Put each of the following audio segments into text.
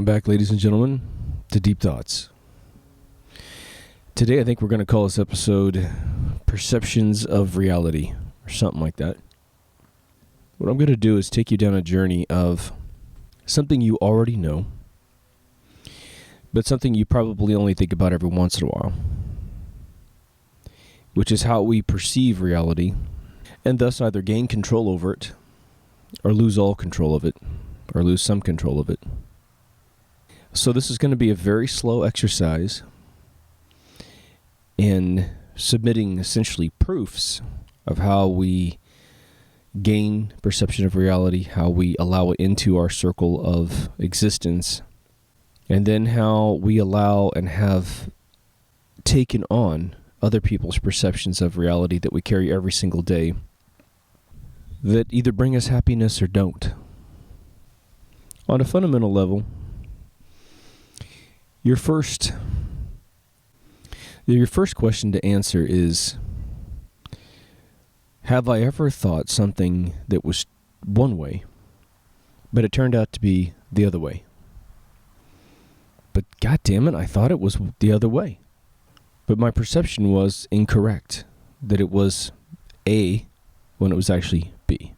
Welcome back, ladies and gentlemen, to Deep Thoughts. Today, I think we're going to call this episode Perceptions of Reality, or something like that. What I'm going to do is take you down a journey of something you already know, but something you probably only think about every once in a while, which is how we perceive reality, and thus either gain control over it, or lose all control of it, or lose some control of it. So this is going to be a very slow exercise in submitting essentially proofs of how we gain perception of reality, how we allow it into our circle of existence, and then how we allow and have taken on other people's perceptions of reality that we carry every single day that either bring us happiness or don't. On a fundamental level, your first question to answer is, have I ever thought something that was one way, but it turned out to be the other way? But God damn it, I thought it was the other way. But my perception was incorrect, that it was A when it was actually B.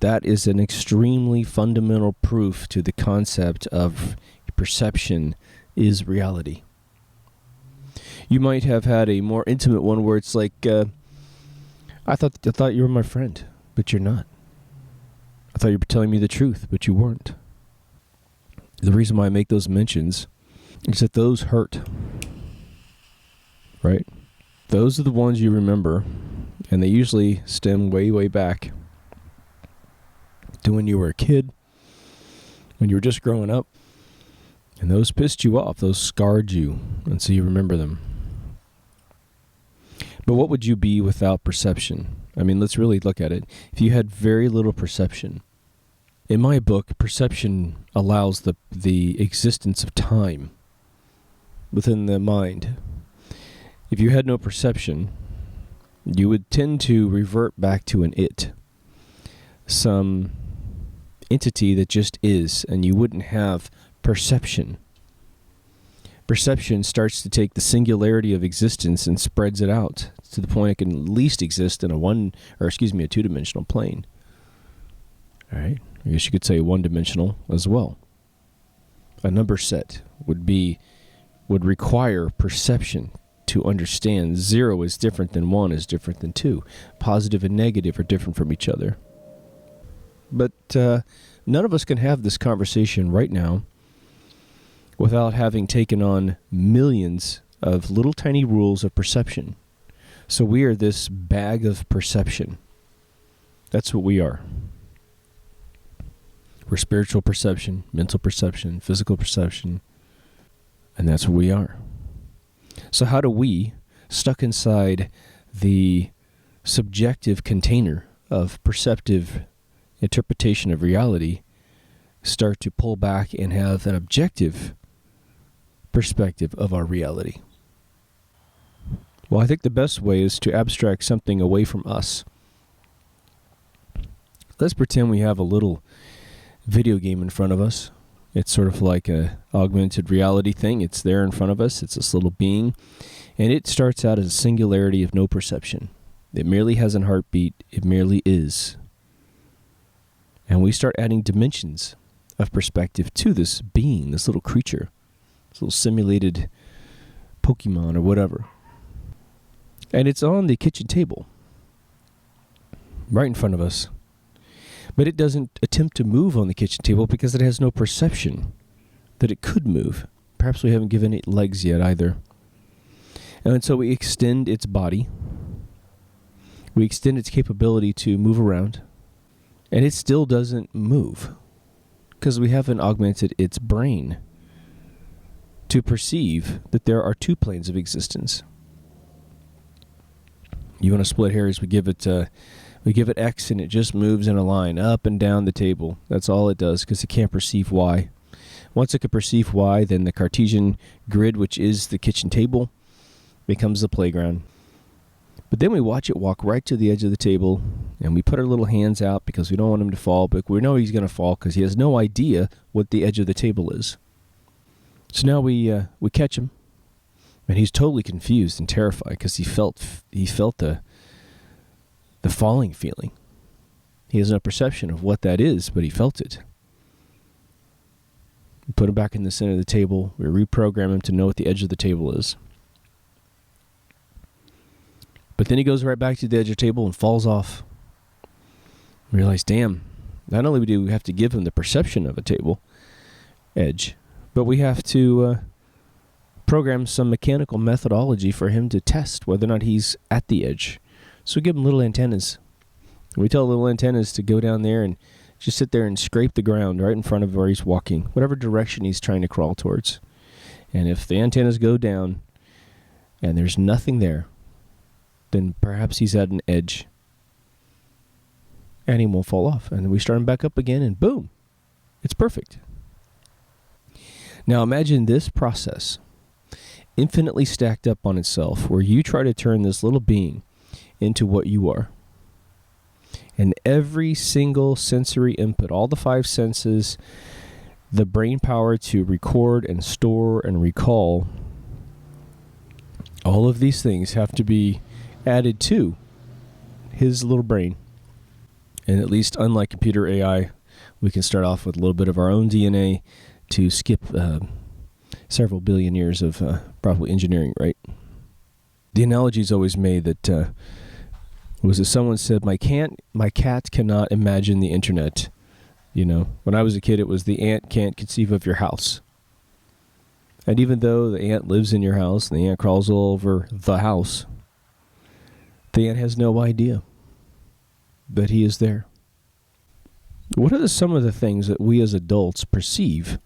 That is an extremely fundamental proof to the concept of perception is reality. You might have had a more intimate one where it's like, I thought you were my friend, but you're not. I thought you were telling me the truth, but you weren't. The reason why I make those mentions is that those hurt, right? Those are the ones you remember, and they usually stem way, way back to when you were a kid, when you were just growing up, and those pissed you off, those scarred you, and so you remember them. But what would you be without perception? I mean, let's really look at it. If you had very little perception, in my book, perception allows the existence of time within the mind. If you had no perception, you would tend to revert back to an it, some entity that just is, and you wouldn't have perception. Perception starts to take the singularity of existence and spreads it out to the point it can at least exist in a two-dimensional plane. All right, I guess you could say one-dimensional as well. A number set would require perception to understand 0 is different than 1 is different than 2. Positive and negative are different from each other. But none of us can have this conversation right now without having taken on millions of little tiny rules of perception. So we are this bag of perception. That's what we are. We're spiritual perception, mental perception, physical perception, and that's what we are. So how do we, stuck inside the subjective container of perceptive interpretation of reality, start to pull back and have an objective perspective of our reality? Well, I think the best way is to abstract something away from us. Let's pretend we have a little video game in front of us. It's sort of like a augmented reality thing. It's there in front of us. It's this little being. And it starts out as a singularity of no perception. It merely has a heartbeat. It merely is. And we start adding dimensions of perspective to this being, this little creature, this little simulated Pokemon or whatever. And it's on the kitchen table, right in front of us. But it doesn't attempt to move on the kitchen table because it has no perception that it could move. Perhaps we haven't given it legs yet either. And so we extend its body. We extend its capability to move around. And it still doesn't move because we haven't augmented its brain to perceive that there are two planes of existence. You want to split hairs, we give it X and it just moves in a line up and down the table. That's all it does because it can't perceive Y. Once it can perceive Y, then the Cartesian grid, which is the kitchen table, becomes the playground. But then we watch it walk right to the edge of the table, and we put our little hands out because we don't want him to fall, but we know he's going to fall because he has no idea what the edge of the table is. So now we catch him, and he's totally confused and terrified because he felt the falling feeling. He has no perception of what that is, but he felt it. We put him back in the center of the table. We reprogram him to know what the edge of the table is. But then he goes right back to the edge of the table and falls off. We realize, damn, not only do we have to give him the perception of a table edge, but we have to program some mechanical methodology for him to test whether or not he's at the edge. So we give him little antennas. We tell little antennas to go down there and just sit there and scrape the ground right in front of where he's walking, whatever direction he's trying to crawl towards. And if the antennas go down and there's nothing there, then perhaps he's at an edge and he won't fall off. And we start him back up again and boom, it's perfect. Now imagine this process infinitely stacked up on itself where you try to turn this little being into what you are. And every single sensory input, all the 5 senses, the brain power to record and store and recall, all of these things have to be added to his little brain. And at least unlike computer AI, we can start off with a little bit of our own DNA to skip several billion years of probably engineering, right? The analogy is always made that was that someone said, my cat cannot imagine the internet. You know, when I was a kid, it was the ant can't conceive of your house. And even though the ant lives in your house and the ant crawls all over the house, the ant has no idea that he is there. What are some of the things that we as adults perceive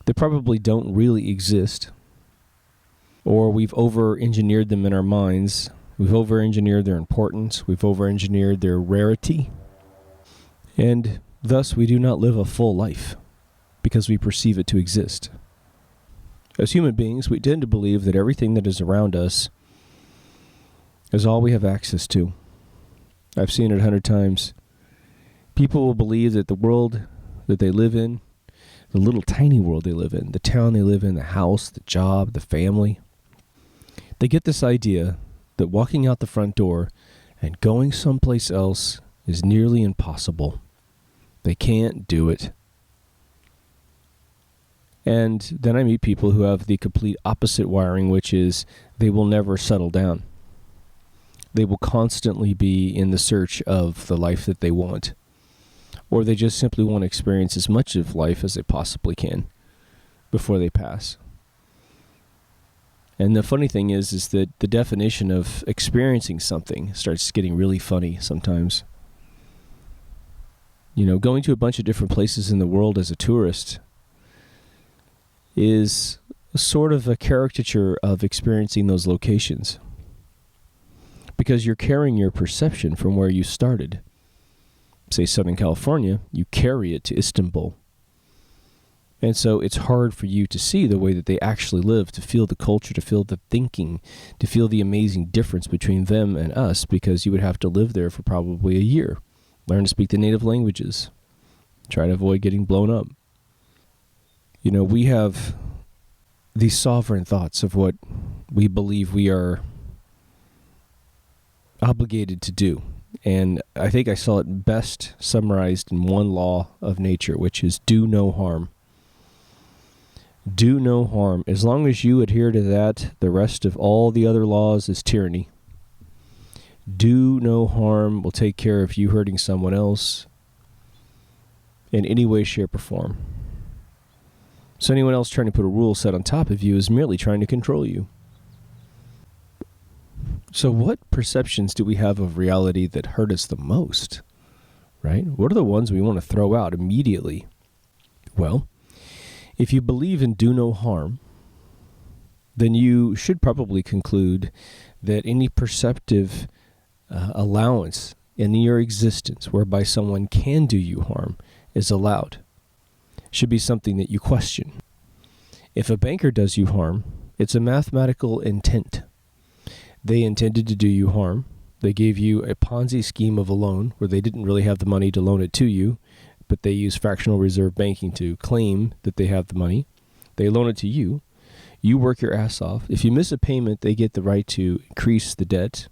that probably don't really exist? Or we've over-engineered them in our minds. We've over-engineered their importance. We've over-engineered their rarity. And thus we do not live a full life because we perceive it to exist. As human beings, we tend to believe that everything that is around us is all we have access to. I've seen it 100 times. People will believe that the world that they live in, the little tiny world they live in, the town they live in, the house, the job, the family, they get this idea that walking out the front door and going someplace else is nearly impossible. They can't do it. And then I meet people who have the complete opposite wiring, which is they will never settle down. They will constantly be in the search of the life that they want. Or they just simply want to experience as much of life as they possibly can before they pass. And the funny thing is that the definition of experiencing something starts getting really funny sometimes. You know, going to a bunch of different places in the world as a tourist is sort of a caricature of experiencing those locations. Because you're carrying your perception from where you started. Say Southern California, you carry it to Istanbul. And so it's hard for you to see the way that they actually live, to feel the culture, to feel the thinking, to feel the amazing difference between them and us, because you would have to live there for probably a year. Learn to speak the native languages. Try to avoid getting blown up. You know, we have these sovereign thoughts of what we believe we are obligated to do. And I think I saw it best summarized in one law of nature, which is do no harm. Do no harm. As long as you adhere to that, the rest of all the other laws is tyranny. Do no harm will take care of you hurting someone else in any way, shape, or form. So anyone else trying to put a rule set on top of you is merely trying to control you. So what perceptions do we have of reality that hurt us the most, right? What are the ones we want to throw out immediately? Well, if you believe in do no harm, then you should probably conclude that any perceptive allowance in your existence whereby someone can do you harm is allowed. Should be something that you question. If a banker does you harm, it's a mathematical intent. They intended to do you harm. They gave you a Ponzi scheme of a loan where they didn't really have the money to loan it to you, but they use fractional reserve banking to claim that they have the money. They loan it to you. You work your ass off. If you miss a payment, they get the right to increase the debt.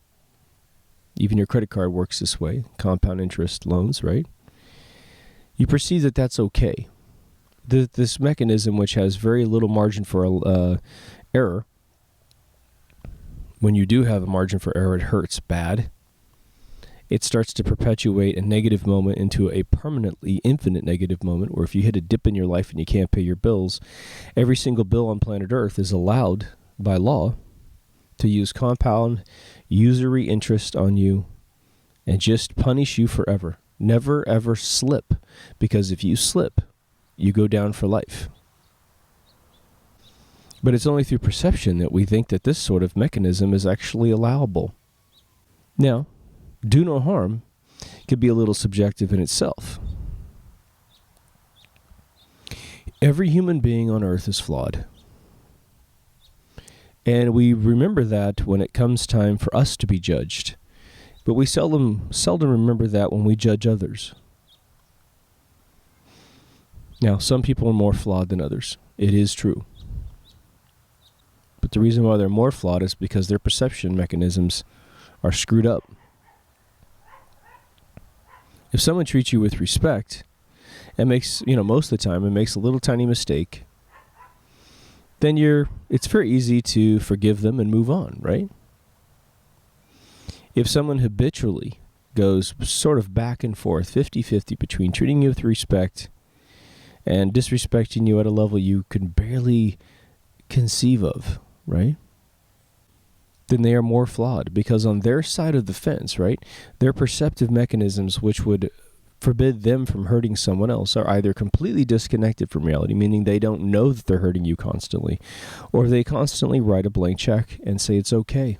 Even your credit card works this way, compound interest loans, right? You perceive that that's okay. This mechanism, which has very little margin for error, when you do have a margin for error, it hurts bad. It starts to perpetuate a negative moment into a permanently infinite negative moment, where if you hit a dip in your life and you can't pay your bills, every single bill on planet Earth is allowed by law to use compound usury interest on you and just punish you forever. Never, ever slip, because if you slip, you go down for life. But it's only through perception that we think that this sort of mechanism is actually allowable. Now, do no harm could be a little subjective in itself. Every human being on earth is flawed. And we remember that when it comes time for us to be judged. But we seldom remember that when we judge others. Now, some people are more flawed than others. It is true. But the reason why they're more flawed is because their perception mechanisms are screwed up. If someone treats you with respect and makes, most of the time, it makes a little tiny mistake, then it's very easy to forgive them and move on, right? If someone habitually goes sort of back and forth, 50-50 between treating you with respect and disrespecting you at a level you can barely conceive of, right? Then they are more flawed, because on their side of the fence, right, their perceptive mechanisms, which would forbid them from hurting someone else, are either completely disconnected from reality, meaning they don't know that they're hurting you constantly, or they constantly write a blank check and say it's okay.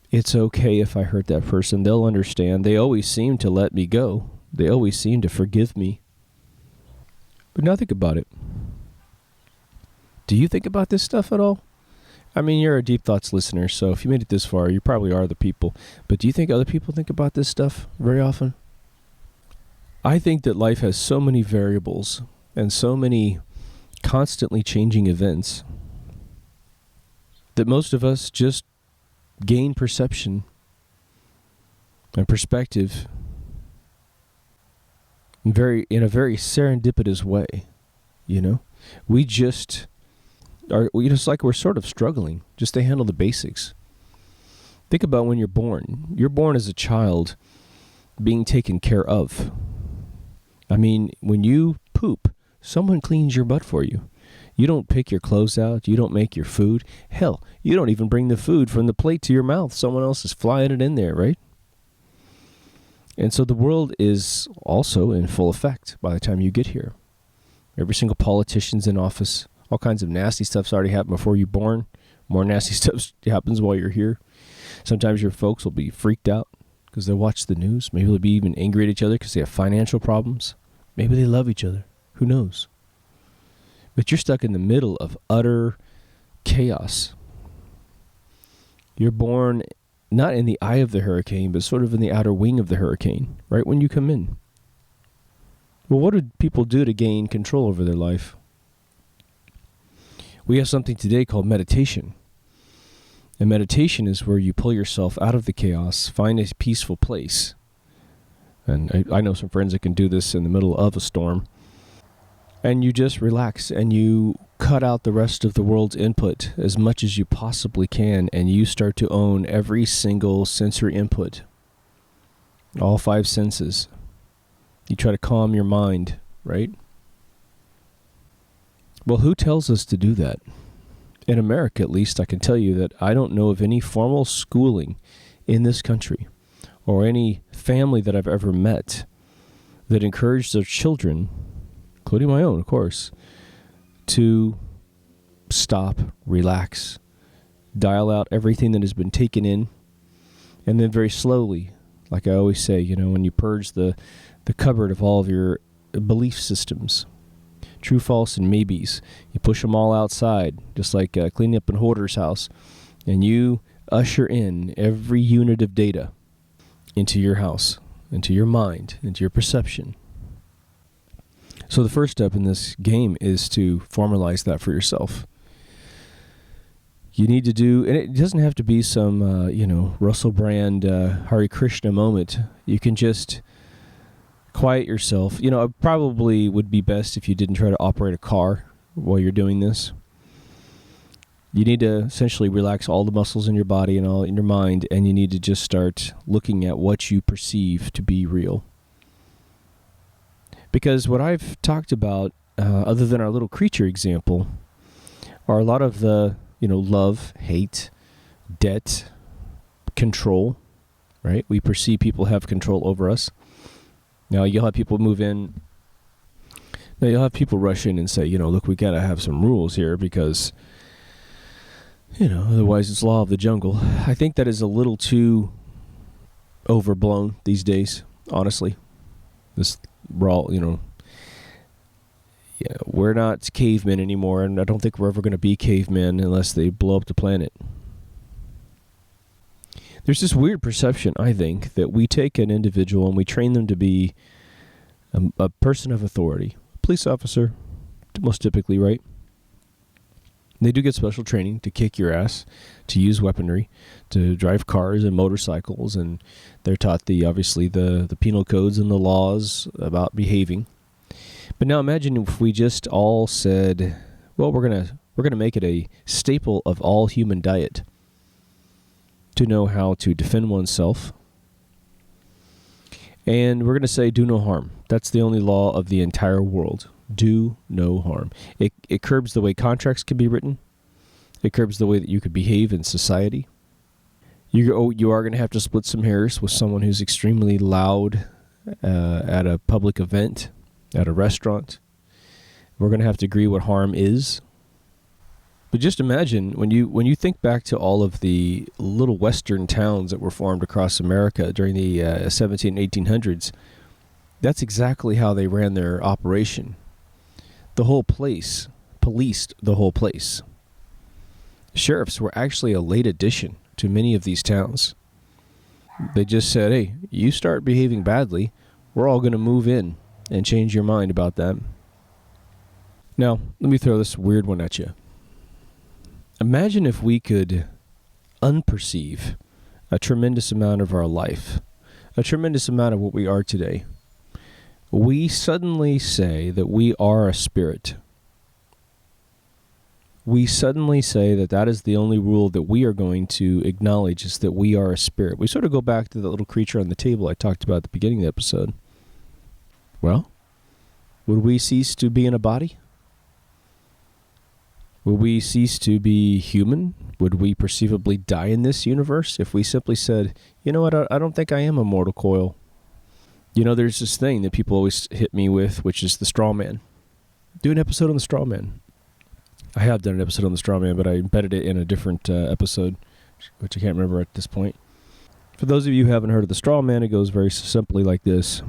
It's okay if I hurt that person. They'll understand. They always seem to let me go. They always seem to forgive me. But now think about it. Do you think about this stuff at all? I mean, you're a Deep Thoughts listener, so if you made it this far, you probably are the people. But do you think other people think about this stuff very often? I think that life has so many variables and so many constantly changing events that most of us just gain perception and perspective in a very serendipitous way, We just it's like we're sort of struggling just to handle the basics. Think about when you're born. You're born as a child being taken care of. I mean, when you poop, someone cleans your butt for you. You don't pick your clothes out. You don't make your food. Hell, you don't even bring the food from the plate to your mouth. Someone else is flying it in there, right? And so the world is also in full effect by the time you get here. Every single politician's in office. All kinds of nasty stuff's already happened before you're born. More nasty stuff happens while you're here. Sometimes your folks will be freaked out because they'll watch the news. Maybe they'll be even angry at each other because they have financial problems. Maybe they love each other. Who knows? But you're stuck in the middle of utter chaos. You're born not in the eye of the hurricane, but sort of in the outer wing of the hurricane, right when you come in. Well, what do people do to gain control over their life? We have something today called meditation. And meditation is where you pull yourself out of the chaos, find a peaceful place. And I know some friends that can do this in the middle of a storm. And you just relax and you cut out the rest of the world's input as much as you possibly can, and you start to own every single sensory input. All 5 senses. You try to calm your mind, right? Well, who tells us to do that? In America, at least, I can tell you that I don't know of any formal schooling in this country or any family that I've ever met that encouraged their children, including my own, of course, to stop, relax, dial out everything that has been taken in, and then very slowly, like I always say, when you purge the cupboard of all of your belief systems, true, false, and maybes. You push them all outside, just like cleaning up in Hoarder's house. And you usher in every unit of data into your house, into your mind, into your perception. So the first step in this game is to formalize that for yourself. You need to do, and it doesn't have to be some, Russell Brand, Hare Krishna moment. You can just quiet yourself. It probably would be best if you didn't try to operate a car while you're doing this. You need to essentially relax all the muscles in your body and all in your mind, and you need to just start looking at what you perceive to be real. Because what I've talked about, other than our little creature example, are a lot of the, love, hate, debt, control, right? We perceive people have control over us. Now, you'll have people move in. Now, you'll have people rush in and say, look, we got to have some rules here because, otherwise it's law of the jungle. I think that is a little too overblown these days, honestly. This raw, we're not cavemen anymore, and I don't think we're ever going to be cavemen unless they blow up the planet. There's this weird perception, I think, that we take an individual and we train them to be a person of authority, a police officer, most typically, right? They do get special training to kick your ass, to use weaponry, to drive cars and motorcycles, and they're taught obviously the penal codes and the laws about behaving. But now imagine if we just all said, well, we're gonna make it a staple of all human diet to know how to defend oneself. And we're gonna say do no harm. That's the only law of the entire world. Do no harm. It curbs the way contracts can be written. It curbs the way that you could behave in society. You are going to have to split some hairs with someone who's extremely loud at a public event, at a restaurant. We're going to have to agree what harm is. But just imagine when you think back to all of the little western towns that were formed across America during the 17 and 1800s, that's exactly how they ran their operation. The whole place, policed the whole place. Sheriffs were actually a late addition to many of these towns. They just said, hey, you start behaving badly, we're all going to move in and change your mind about that. Now, let me throw this weird one at you. Imagine if we could unperceive a tremendous amount of our life, a tremendous amount of what we are today. We suddenly say that we are a spirit. We suddenly say that is the only rule that we are going to acknowledge, is that we are a spirit. We sort of go back to the little creature on the table I talked about at the beginning of the episode. Well, would we cease to be in a body? Would we cease to be human? Would we perceivably die in this universe if we simply said, you know what, I don't think I am a mortal coil? There's this thing that people always hit me with, which is the straw man. Do an episode on the straw man. I have done an episode on the straw man, but I embedded it in a different episode, which I can't remember at this point. For those of you who haven't heard of the straw man, it goes very simply like this.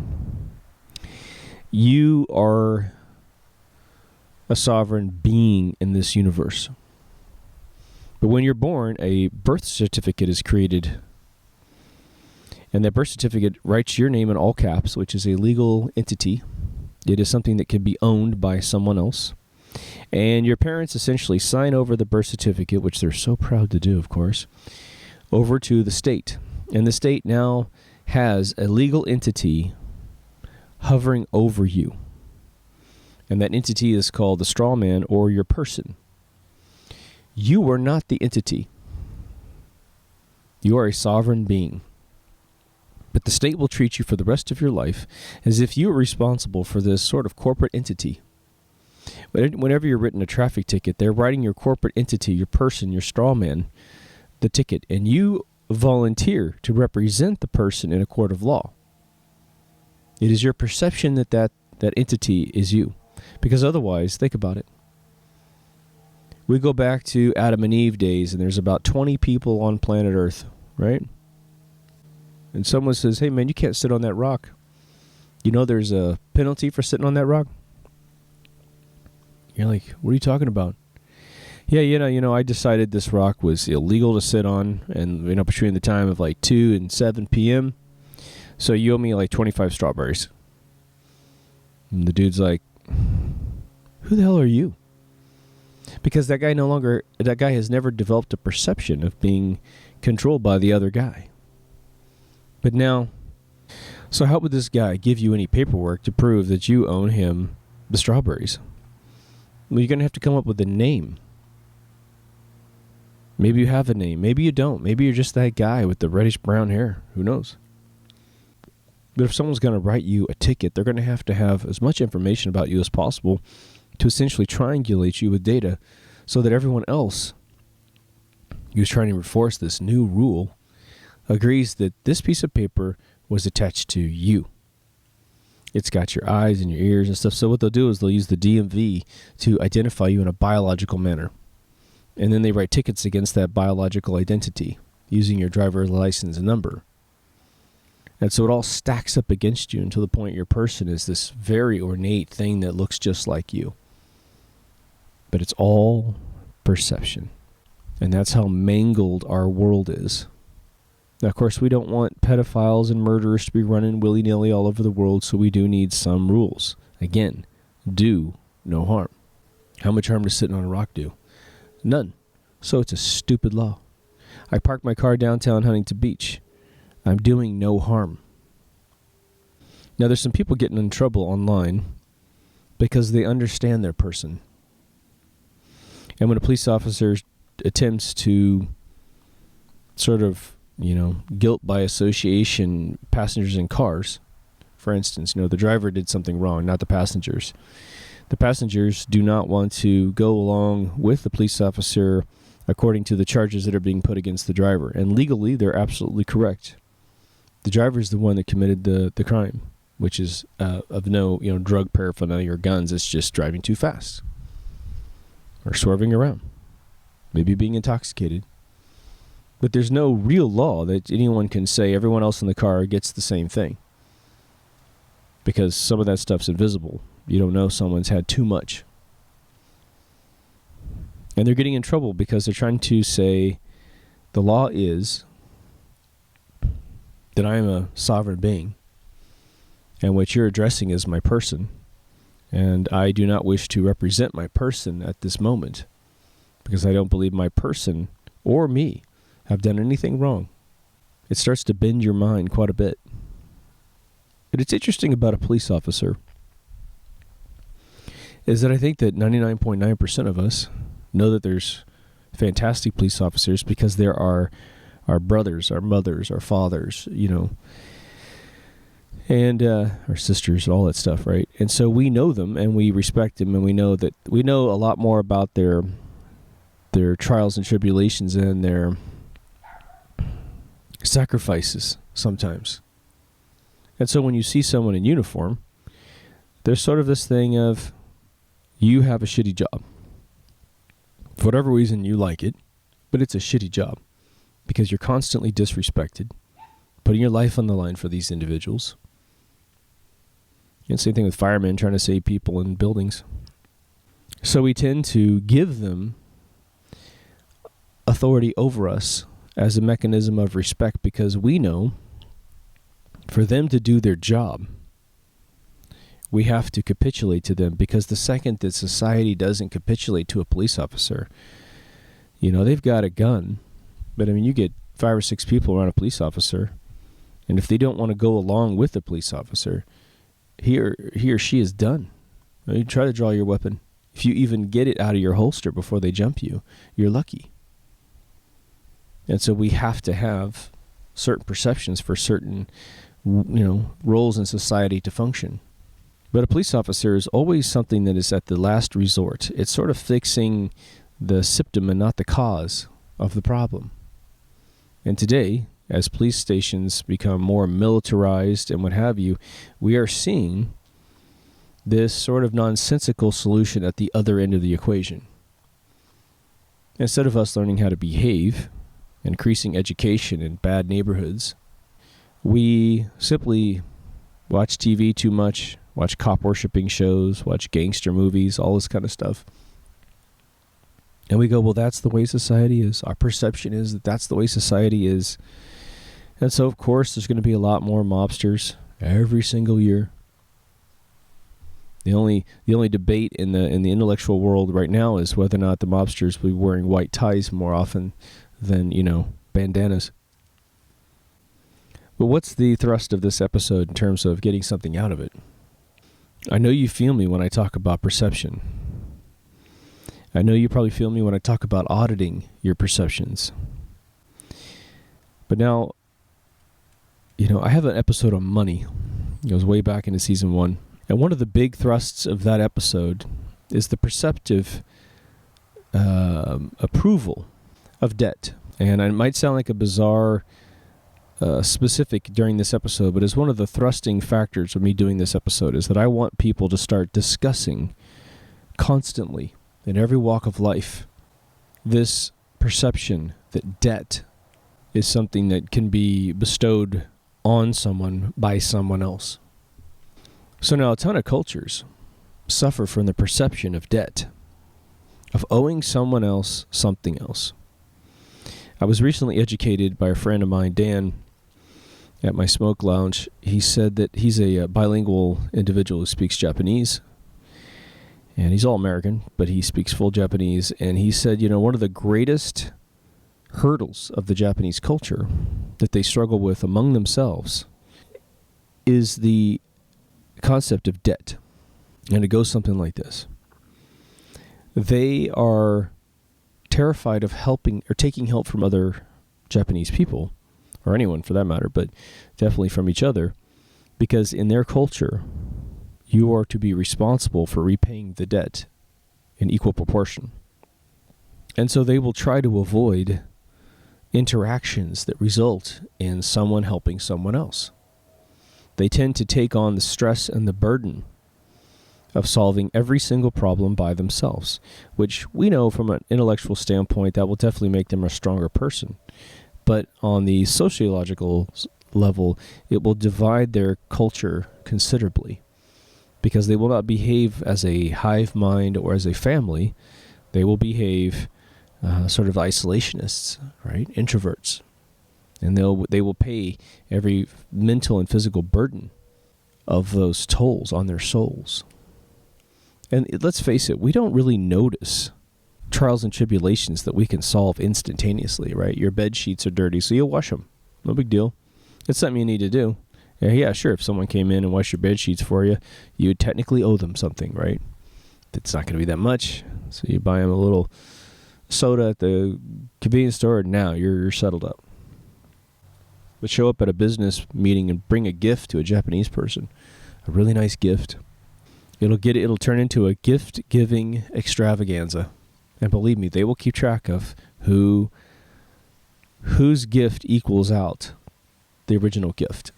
You are a sovereign being in this universe. But when you're born, a birth certificate is created. And that birth certificate writes your name in all caps, which is a legal entity. It is something that can be owned by someone else. And your parents essentially sign over the birth certificate, which they're so proud to do, of course, over to the state. And the state now has a legal entity hovering over you. And that entity is called the straw man, or your person. You are not the entity. You are a sovereign being. But the state will treat you for the rest of your life as if you are responsible for this sort of corporate entity. Whenever you're written a traffic ticket, they're writing your corporate entity, your person, your straw man, the ticket, and you volunteer to represent the person in a court of law. It is your perception that entity is you. Because otherwise, think about it. We go back to Adam and Eve days, and there's about 20 people on planet Earth, right? And someone says, hey man, you can't sit on that rock. There's a penalty for sitting on that rock? You're like, what are you talking about? Yeah, I decided this rock was illegal to sit on, and between the time of like 2 and 7 p.m. So you owe me like 25 strawberries. And the dude's like, who the hell are you? Because that guy has never developed a perception of being controlled by the other guy. But now, so how would this guy give you any paperwork to prove that you own him the strawberries? Well, you're going to have to come up with a name. Maybe you have a name. Maybe you don't. Maybe you're just that guy with the reddish brown hair. Who knows? But if someone's going to write you a ticket, they're going to have as much information about you as possible to essentially triangulate you with data so that everyone else who's trying to enforce this new rule agrees that this piece of paper was attached to you. It's got your eyes and your ears and stuff. So what they'll do is they'll use the DMV to identify you in a biological manner. And then they write tickets against that biological identity using your driver's license number. And so it all stacks up against you until the point your person is this very ornate thing that looks just like you. But it's all perception. And that's how mangled our world is. Now, of course, we don't want pedophiles and murderers to be running willy-nilly all over the world, so we do need some rules. Again, do no harm. How much harm does sitting on a rock do? None. So it's a stupid law. I park my car downtown Huntington Beach. I'm doing no harm. Now, there's some people getting in trouble online because they understand their person. And when a police officer attempts to sort of, guilt by association passengers in cars, for instance, the driver did something wrong, not the passengers. The passengers do not want to go along with the police officer according to the charges that are being put against the driver. And legally, they're absolutely correct. The driver is the one that committed the crime, which is of no drug paraphernalia or guns. It's just driving too fast or swerving around, maybe being intoxicated. But there's no real law that anyone can say everyone else in the car gets the same thing, because some of that stuff's invisible. You don't know someone's had too much. And they're getting in trouble because they're trying to say the law is that I am a sovereign being, and what you're addressing is my person, and I do not wish to represent my person at this moment because I don't believe my person or me have done anything wrong. It starts to bend your mind quite a bit. But it's interesting about a police officer is that I think that 99.9% of us know that there's fantastic police officers because there are our brothers, our mothers, our fathers, and our sisters, all that stuff, right? And so we know them and we respect them, and we know a lot more about their trials and tribulations and their sacrifices sometimes. And so when you see someone in uniform, there's sort of this thing of, you have a shitty job. For whatever reason, you like it, but it's a shitty job because you're constantly disrespected, putting your life on the line for these individuals. And same thing with firemen trying to save people in buildings. So we tend to give them authority over us as a mechanism of respect because we know for them to do their job, we have to capitulate to them, because the second that society doesn't capitulate to a police officer, they've got a gun, but you get 5 or 6 people around a police officer, and if they don't want to go along with the police officer, he or she is done. You try to draw your weapon. If you even get it out of your holster before they jump you, you're lucky. And so we have to have certain perceptions for certain, roles in society to function. But a police officer is always something that is at the last resort. It's sort of fixing the symptom and not the cause of the problem. And today, as police stations become more militarized and what have you, we are seeing this sort of nonsensical solution at the other end of the equation. Instead of us learning how to behave, increasing education in bad neighborhoods, we simply watch TV too much, watch cop worshipping shows, watch gangster movies, all this kind of stuff. And we go, well, that's the way society is. Our perception is that that's the way society is. And so, of course, there's going to be a lot more mobsters every single year. The only debate in the intellectual world right now is whether or not the mobsters will be wearing white ties more often than, bandanas. But what's the thrust of this episode in terms of getting something out of it? I know you feel me when I talk about perception. I know you probably feel me when I talk about auditing your perceptions. But now, I have an episode on money. It goes way back into season 1. And one of the big thrusts of that episode is the perceptive approval of debt. And it might sound like a bizarre specific during this episode, but it's one of the thrusting factors of me doing this episode is that I want people to start discussing constantly in every walk of life this perception that debt is something that can be bestowed on someone by someone else. So now a ton of cultures suffer from the perception of debt, of owing someone else something else. I was recently educated by a friend of mine, Dan, at my smoke lounge. He said that he's a bilingual individual who speaks Japanese. And he's all American, but he speaks full Japanese. And he said, one of the greatest hurdles of the Japanese culture that they struggle with among themselves is the concept of debt. And it goes something like this. They are terrified of helping or taking help from other Japanese people, or anyone for that matter, but definitely from each other, because in their culture, you are to be responsible for repaying the debt in equal proportion. And so they will try to avoid interactions that result in someone helping someone else. They tend to take on the stress and the burden of solving every single problem by themselves, which we know from an intellectual standpoint that will definitely make them a stronger person. But on the sociological level, it will divide their culture considerably, because they will not behave as a hive mind or as a family. They will behave sort of isolationists, right? Introverts. And they will pay every mental and physical burden of those tolls on their souls. And let's face it, we don't really notice trials and tribulations that we can solve instantaneously, right? Your bed sheets are dirty, so you'll wash them. No big deal. It's something you need to do. Yeah, sure, if someone came in and washed your bed sheets for you, you would technically owe them something, right? It's not going to be that much, so you buy them a little soda at the convenience store, and now you're settled up. But show up at a business meeting and bring a gift to a Japanese person, a really nice gift. It'll turn into a gift-giving extravaganza. And believe me, they will keep track of whose gift equals out the original gift.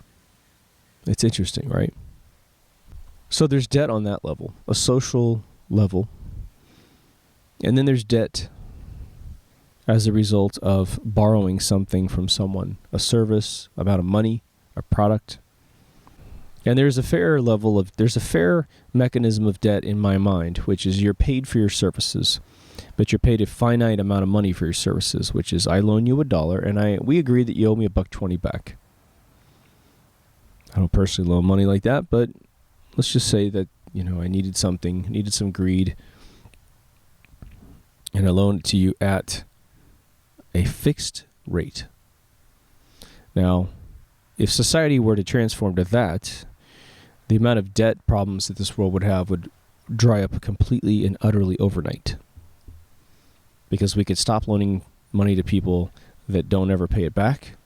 It's interesting, right? So there's debt on that level, a social level. And then there's debt as a result of borrowing something from someone, a service, amount of money, a product. And there's a fair mechanism of debt in my mind, which is you're paid for your services, but you're paid a finite amount of money for your services, which is I loan you $1 and we agree that you owe me $1.20 back. I don't personally loan money like that, but let's just say that, I needed some greed, and I loaned it to you at a fixed rate. Now, if society were to transform to that, the amount of debt problems that this world would have would dry up completely and utterly overnight. Because we could stop loaning money to people that don't ever pay it back,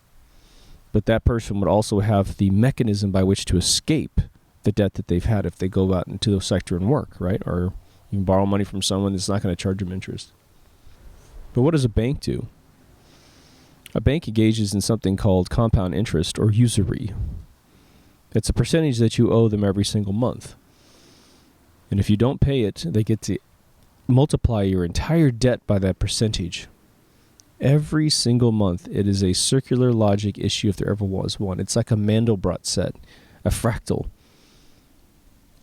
but that person would also have the mechanism by which to escape the debt that they've had if they go out into the sector and work, right? Or you can borrow money from someone that's not going to charge them interest. But what does a bank do? A bank engages in something called compound interest or usury. It's a percentage that you owe them every single month. And if you don't pay it, they get to multiply your entire debt by that percentage. Every single month, it is a circular logic issue if there ever was one. It's like a Mandelbrot set, a fractal.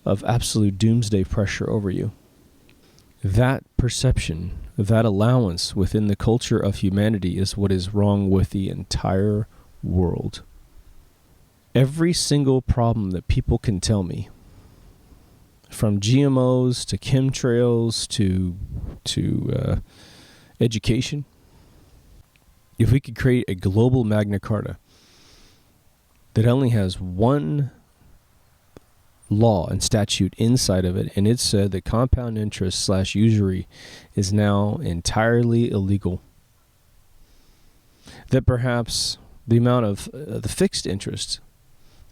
of absolute doomsday pressure over you. That perception, that allowance within the culture of humanity is what is wrong with the entire world. Every single problem that people can tell me, from GMOs to chemtrails to education, if we could create a global Magna Carta that only has one law and statute inside of it, and it said that compound interest / usury is now entirely illegal, that perhaps the amount of the fixed interest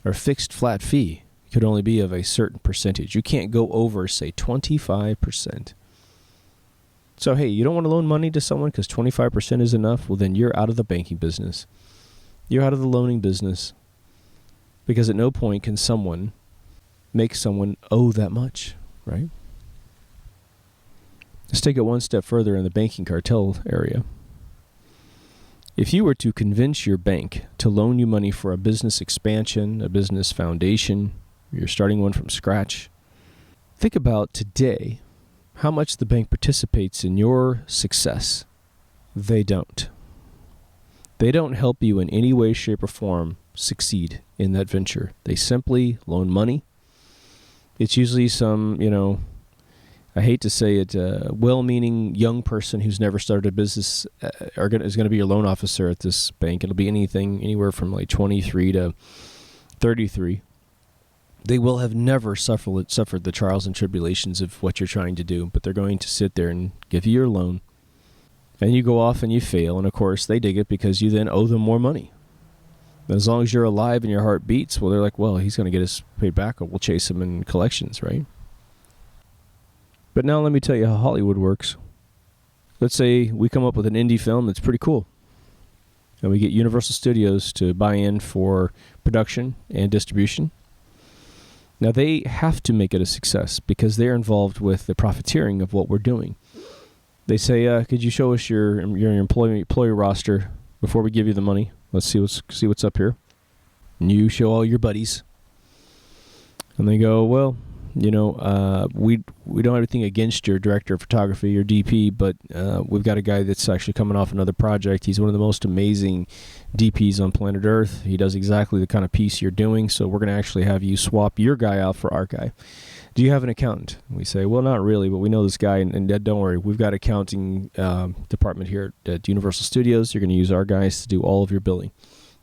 or fixed flat fee could only be of a certain percentage. You can't go over, say, 25%. So, hey, you don't want to loan money to someone because 25% is enough? Well, then you're out of the banking business. You're out of the loaning business. Because at no point can someone make someone owe that much, right? Let's take it one step further in the banking cartel area. If you were to convince your bank to loan you money for a business expansion, a business foundation, you're starting one from scratch, think about today how much the bank participates in your success. They don't. They don't help you in any way, shape, or form succeed in that venture. They simply loan money. It's usually some, I hate to say it, well-meaning young person who's never started a business is going to be your loan officer at this bank. It'll be anything, anywhere from like 23 to 33. They will have never suffered the trials and tribulations of what you're trying to do, but they're going to sit there and give you your loan. And you go off and you fail, and of course they dig it because you then owe them more money. As long as you're alive and your heart beats, well, they're like, well, he's going to get us paid back, or we'll chase him in collections, right? But now let me tell you how Hollywood works. Let's say we come up with an indie film that's pretty cool, and we get Universal Studios to buy in for production and distribution. Now, they have to make it a success because they're involved with the profiteering of what we're doing. They say, could you show us your employee roster before we give you the money? Let's see what's up here. And you show all your buddies. And they go, well, we don't have anything against your director of photography, your DP, but we've got a guy that's actually coming off another project. He's one of the most amazing DPs on planet Earth. He does exactly the kind of piece you're doing, so we're going to actually have you swap your guy out for our guy. Do you have an accountant? We say, well, not really, but we know this guy, and don't worry, we've got accounting department here at Universal Studios. You're going to use our guys to do all of your billing.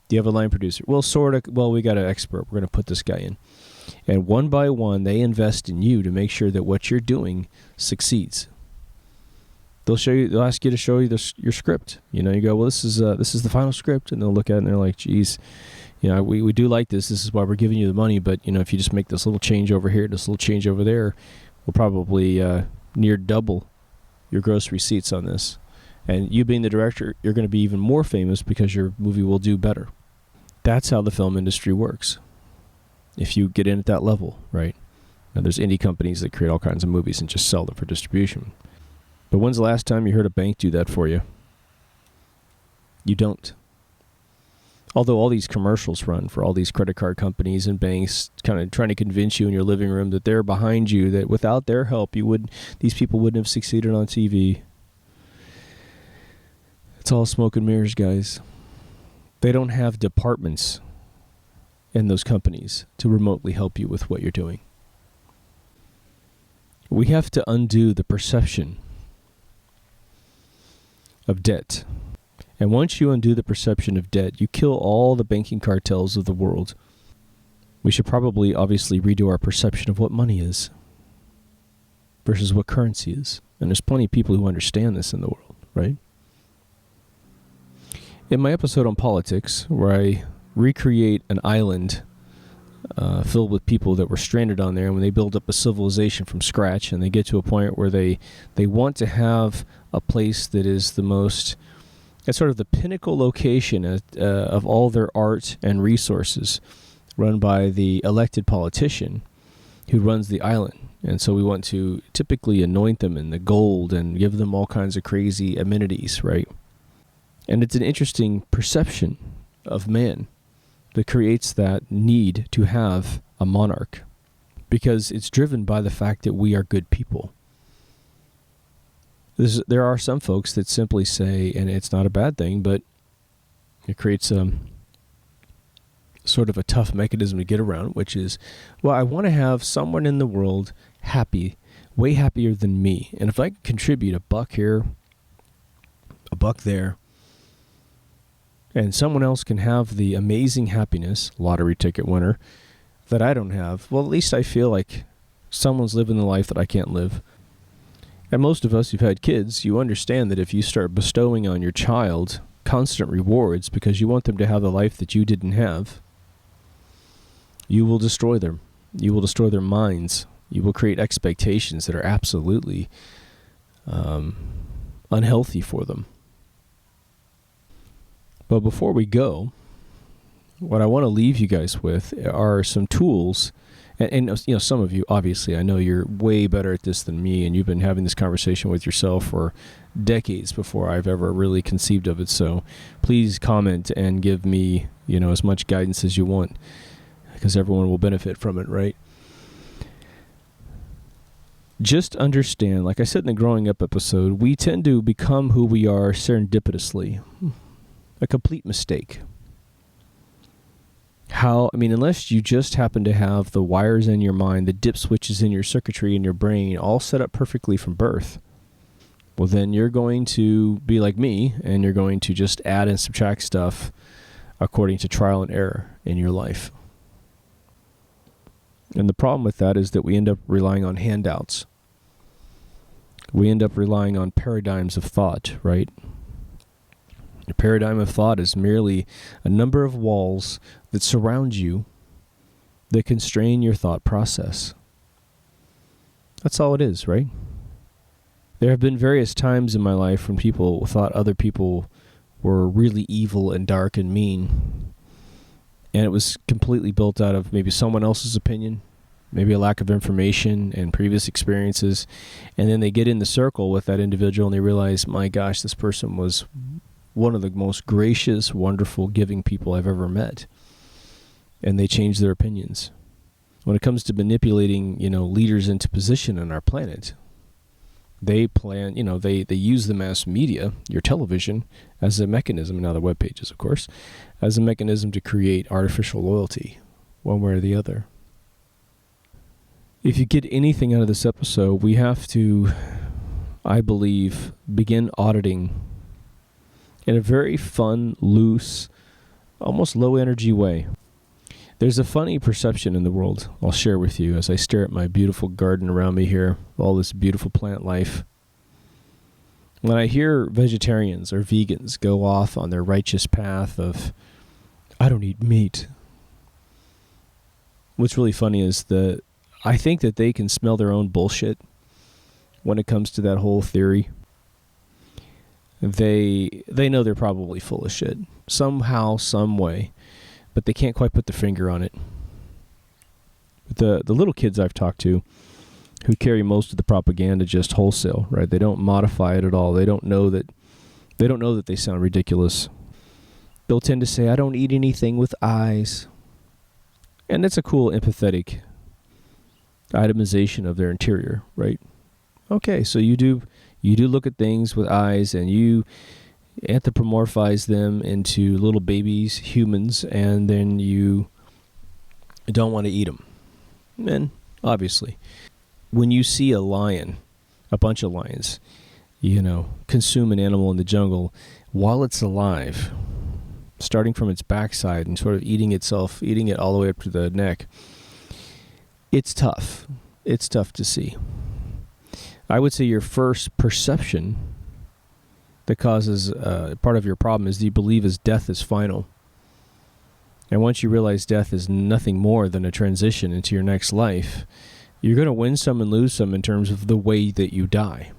Do you have a line producer? Well, sort of. Well, we got an expert. We're going to put this guy in. And one by one, they invest in you to make sure that what you're doing succeeds. They'll ask you to show you your script. You go, well, this is the final script, and they'll look at it and they're like, geez, we do like this. This is why we're giving you the money. But if you just make this little change over here, this little change over there, we'll probably near double your gross receipts on this. And you being the director, you're going to be even more famous because your movie will do better. That's how the film industry works. If you get in at that level, right? Now, there's indie companies that create all kinds of movies and just sell them for distribution. But when's the last time you heard a bank do that for you? You don't. Although all these commercials run for all these credit card companies and banks kind of trying to convince you in your living room that they're behind you, that without their help, these people wouldn't have succeeded on TV. It's all smoke and mirrors, guys. They don't have departments in those companies to remotely help you with what you're doing. We have to undo the perception of debt. And once you undo the perception of debt, you kill all the banking cartels of the world. We should probably, obviously, redo our perception of what money is versus what currency is. And there's plenty of people who understand this in the world, right? In my episode on politics, where I recreate an island filled with people that were stranded on there, and when they build up a civilization from scratch and they get to a point where they want to have a place that is it's sort of the pinnacle location of all their art and resources, run by the elected politician who runs the island. And so we want to typically anoint them in the gold and give them all kinds of crazy amenities, right? And it's an interesting perception of man that creates that need to have a monarch. because it's driven by the fact that we are good people. There are some folks that simply say, and it's not a bad thing, but it creates sort of a tough mechanism to get around, which is, well, I want to have someone in the world happy, way happier than me. And if I can contribute $1 here, $1 there, and someone else can have the amazing happiness, lottery ticket winner, that I don't have, well, at least I feel like someone's living the life that I can't live. And most of us who've had kids, you understand that if you start bestowing on your child constant rewards because you want them to have the life that you didn't have, you will destroy them. You will destroy their minds. You will create expectations that are absolutely unhealthy for them. But before we go, what I want to leave you guys with are some tools. And you know, some of you, obviously, I know you're way better at this than me, and you've been having this conversation with yourself for decades before I've ever really conceived of it. So please comment and give me, you know, as much guidance as you want, because everyone will benefit from it, right? Just understand, like I said in the growing up episode, we tend to become who we are serendipitously. A complete mistake. Unless you just happen to have the wires in your mind, the dip switches in your circuitry in your brain all set up perfectly from birth, well, then you're going to be like me, and you're going to just add and subtract stuff according to trial and error in your life. And the problem with that is that we end up relying on handouts. We end up relying on paradigms of thought, right? A paradigm of thought is merely a number of walls that surround you that constrain your thought process. That's all it is, right? There have been various times in my life when people thought other people were really evil and dark and mean. And it was completely built out of maybe someone else's opinion, maybe a lack of information and previous experiences. And then they get in the circle with that individual and they realize, my gosh, this person was one of the most gracious, wonderful, giving people I've ever met. And they change their opinions. When it comes to manipulating, leaders into position on our planet, they plan, they use the mass media, your television, as a mechanism, now the web pages, of course, as a mechanism to create artificial loyalty, one way or the other. If you get anything out of this episode, we have to, I believe, begin auditing in a very fun, loose, almost low-energy way. There's a funny perception in the world I'll share with you as I stare at my beautiful garden around me here, all this beautiful plant life. When I hear vegetarians or vegans go off on their righteous path of, I don't eat meat, what's really funny is that I think that they can smell their own bullshit when it comes to that whole theory. They know they're probably full of shit, somehow, some way, but they can't quite put the finger on it. The little kids I've talked to who carry most of the propaganda just wholesale, right? They don't modify it at all. They don't know that they sound ridiculous. They'll tend to say, I don't eat anything with eyes. And that's a cool, empathetic itemization of their interior, right? Okay, so you do look at things with eyes, and you anthropomorphize them into little babies, humans, and then you don't want to eat them. And obviously, when you see a lion, a bunch of lions, consume an animal in the jungle while it's alive, starting from its backside and sort of eating it all the way up to the neck, it's tough. It's tough to see. I would say your first perception that causes part of your problem is you believe death is final. And once you realize death is nothing more than a transition into your next life, you're going to win some and lose some in terms of the way that you die.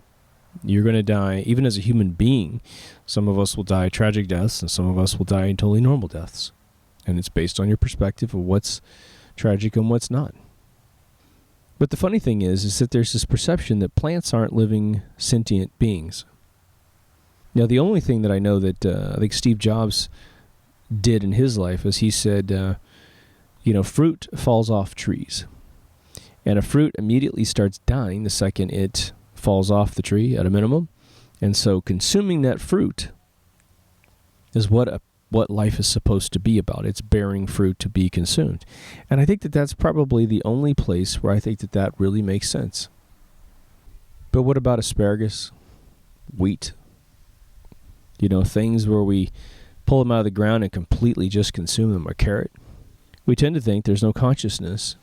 You're going to die, even as a human being. Some of us will die tragic deaths, and some of us will die totally normal deaths. And it's based on your perspective of what's tragic and what's not. But the funny thing is that there's this perception that plants aren't living, sentient beings. Now, the only thing that I know that I think Steve Jobs did in his life is he said, fruit falls off trees. And a fruit immediately starts dying the second it falls off the tree at a minimum. And so consuming that fruit is what life is supposed to be about. It's bearing fruit to be consumed. And I think that that's probably the only place where I think that that really makes sense. But what about asparagus, wheat? Things where we pull them out of the ground and completely just consume them, or carrot. We tend to think there's no consciousness.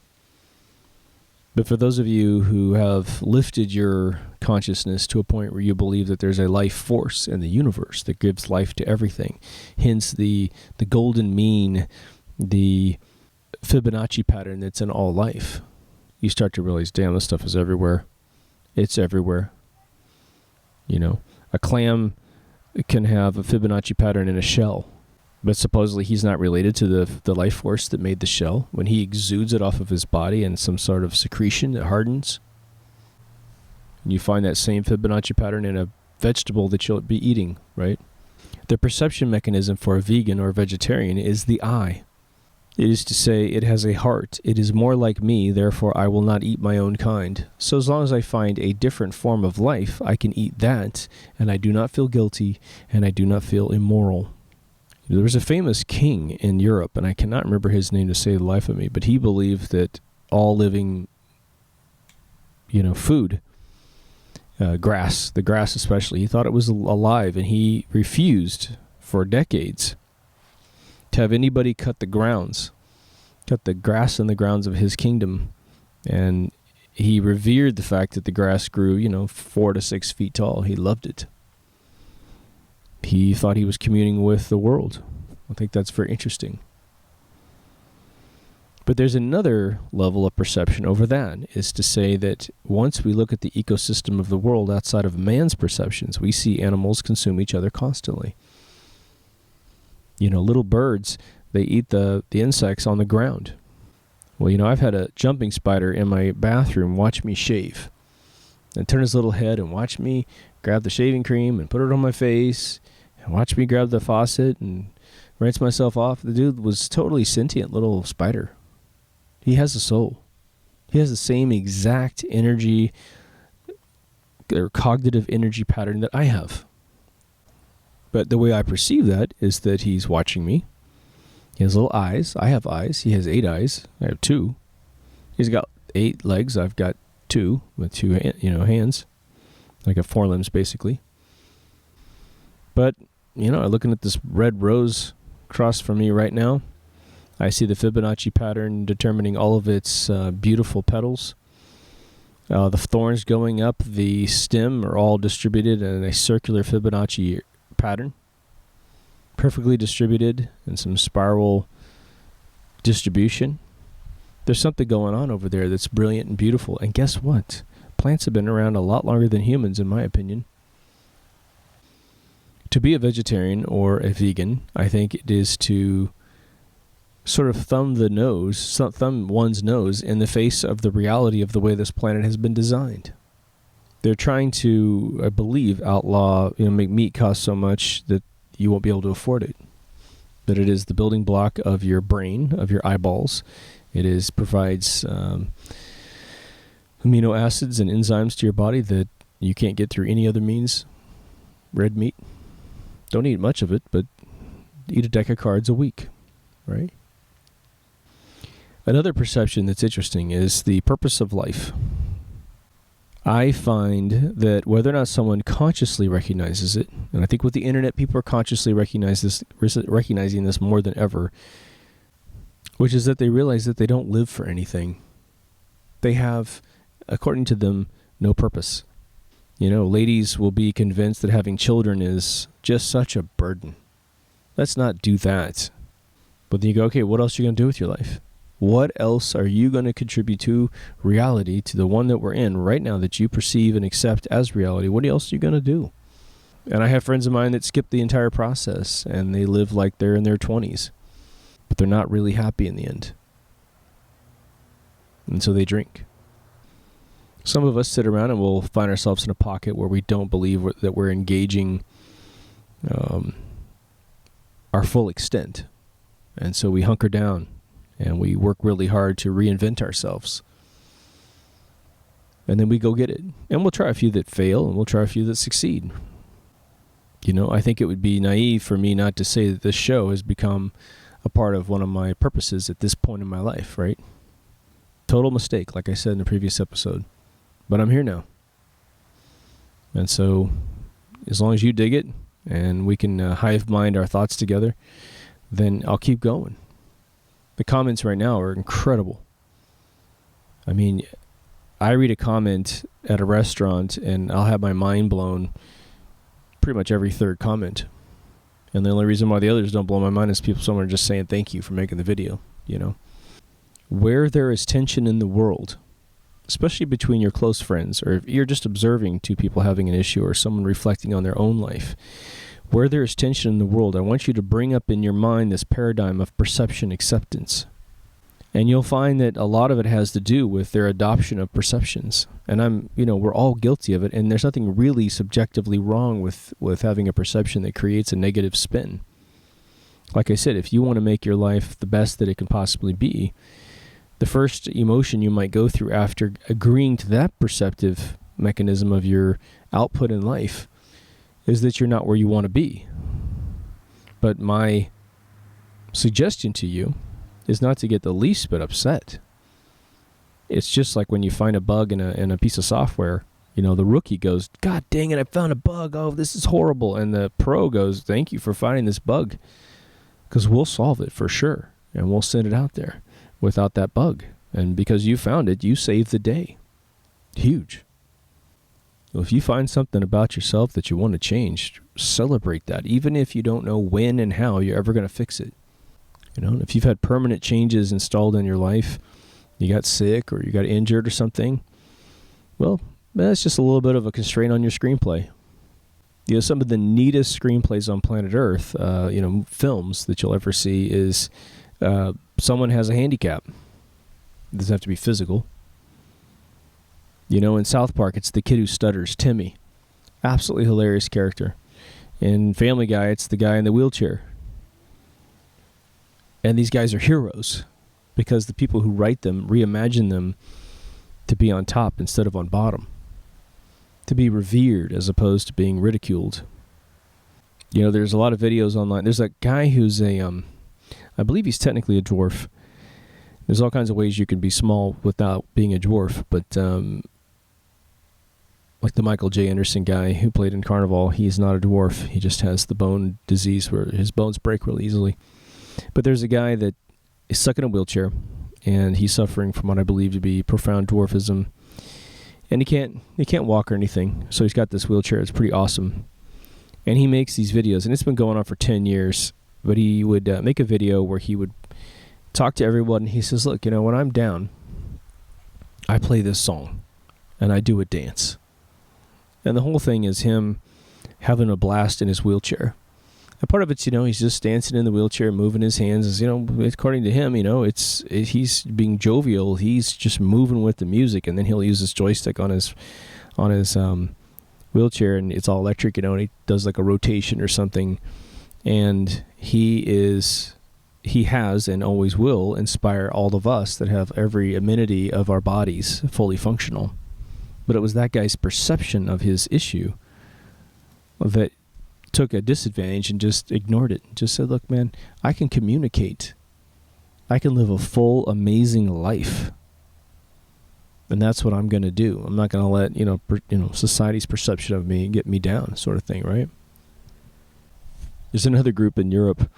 But for those of you who have lifted your consciousness to a point where you believe that there's a life force in the universe that gives life to everything, hence the golden mean, the Fibonacci pattern that's in all life, you start to realize, damn, this stuff is everywhere. It's everywhere. A clam can have a Fibonacci pattern in a shell, but supposedly he's not related to the life force that made the shell. When he exudes it off of his body in some sort of secretion that hardens, and you find that same Fibonacci pattern in a vegetable that you'll be eating, right? The perception mechanism for a vegan or a vegetarian is the eye. It is to say, it has a heart. It is more like me, therefore I will not eat my own kind. So as long as I find a different form of life, I can eat that, and I do not feel guilty, and I do not feel immoral. There was a famous king in Europe, and I cannot remember his name to save the life of me, but he believed that all living, food, the grass especially, he thought it was alive, and he refused for decades to have anybody cut the grass in the grounds of his kingdom. And he revered the fact that the grass grew, 4 to 6 feet tall. He loved it. He thought he was communing with the world. I think that's very interesting. But there's another level of perception over that, is to say that once we look at the ecosystem of the world outside of man's perceptions, we see animals consume each other constantly. Little birds, they eat the insects on the ground. Well, I've had a jumping spider in my bathroom watch me shave and turn his little head and watch me grab the shaving cream and put it on my face and watch me grab the faucet and rinse myself off. The dude was totally sentient little spider. He has a soul. He has the same exact energy or cognitive energy pattern that I have. But the way I perceive that is that he's watching me. He has little eyes. I have eyes. He has 8 eyes. I have 2. He's got 8 legs. I've got 2 with 2 hands. I got 4 limbs basically. But, looking at this red rose across from me right now, I see the Fibonacci pattern determining all of its beautiful petals. The thorns going up the stem are all distributed in a circular Fibonacci pattern, perfectly distributed in some spiral distribution. There's something going on over there that's brilliant and beautiful. And guess what? Plants have been around a lot longer than humans, in my opinion. To be a vegetarian or a vegan, I think it is to sort of thumb one's nose in the face of the reality of the way this planet has been designed. They're trying to, I believe, outlaw, make meat cost so much that you won't be able to afford it. That it is the building block of your brain, of your eyeballs. It provides amino acids and enzymes to your body that you can't get through any other means. Red meat. Don't eat much of it, but eat a deck of cards a week, right? Another perception that's interesting is the purpose of life. I find that whether or not someone consciously recognizes it, and I think with the internet, people are consciously recognizing this more than ever, which is that they realize that they don't live for anything. They have, according to them, no purpose. Ladies will be convinced that having children is just such a burden. Let's not do that. But then you go, okay, what else are you going to do with your life? What else are you going to contribute to reality, to the one that we're in right now that you perceive and accept as reality? What else are you going to do? And I have friends of mine that skip the entire process and they live like they're in their 20s, but they're not really happy in the end. And so they drink. Some of us sit around and we'll find ourselves in a pocket where we don't believe that we're engaging our full extent. And so we hunker down and we work really hard to reinvent ourselves. And then we go get it. And we'll try a few that fail, and we'll try a few that succeed. I think it would be naive for me not to say that this show has become a part of one of my purposes at this point in my life, right? Total mistake, like I said in the previous episode. But I'm here now. And so, as long as you dig it, and we can hive mind our thoughts together, then I'll keep going. The comments right now are incredible. I mean, I read a comment at a restaurant, and I'll have my mind blown pretty much every third comment. And the only reason why the others don't blow my mind is someone just saying thank you for making the video, Where there is tension in the world, especially between your close friends, or if you're just observing two people having an issue or someone reflecting on their own life, where there is tension in the world, I want you to bring up in your mind this paradigm of perception acceptance. And you'll find that a lot of it has to do with their adoption of perceptions. And we're all guilty of it, and there's nothing really subjectively wrong with having a perception that creates a negative spin. Like I said, if you want to make your life the best that it can possibly be, the first emotion you might go through after agreeing to that perceptive mechanism of your output in life is that you're not where you want to be. But my suggestion to you is not to get the least bit upset. It's just like when you find a bug in a piece of software, the rookie goes, "God dang it, I found a bug. Oh, this is horrible." And the pro goes, "Thank you for finding this bug, because we'll solve it for sure, and we'll send it out there without that bug. And because you found it, you saved the day." Huge. Well, if you find something about yourself that you want to change, celebrate that, even if you don't know when and how you're ever going to fix it. If you've had permanent changes installed in your life, you got sick or you got injured or something, well, that's just a little bit of a constraint on your screenplay. Some of the neatest screenplays on planet Earth, films that you'll ever see is someone has a handicap. It doesn't have to be physical. In South Park, it's the kid who stutters, Timmy. Absolutely hilarious character. In Family Guy, it's the guy in the wheelchair. And these guys are heroes because the people who write them reimagine them to be on top instead of on bottom, to be revered as opposed to being ridiculed. There's a lot of videos online. There's a guy who's I believe he's technically a dwarf. There's all kinds of ways you can be small without being a dwarf, but like the Michael J. Anderson guy who played in Carnival, he's not a dwarf. He just has the bone disease where his bones break really easily. But there's a guy that is stuck in a wheelchair, and he's suffering from what I believe to be profound dwarfism. And he can't walk or anything, so he's got this wheelchair. It's pretty awesome. And he makes these videos, and it's been going on for 10 years. But he would make a video where he would talk to everyone, and he says, "Look, when I'm down, I play this song, and I do a dance." And the whole thing is him having a blast in his wheelchair. And part of it's, he's just dancing in the wheelchair, moving his hands. As, according to him, he's being jovial. He's just moving with the music, and then he'll use his joystick on his wheelchair, and it's all electric, and he does like a rotation or something. And he has and always will inspire all of us that have every amenity of our bodies fully functional. But it was that guy's perception of his issue that took a disadvantage and just ignored it. Just said, "Look, man, I can communicate. I can live a full, amazing life. And that's what I'm going to do. I'm not going to let, society's perception of me get me down," sort of thing, right? There's another group in Europe,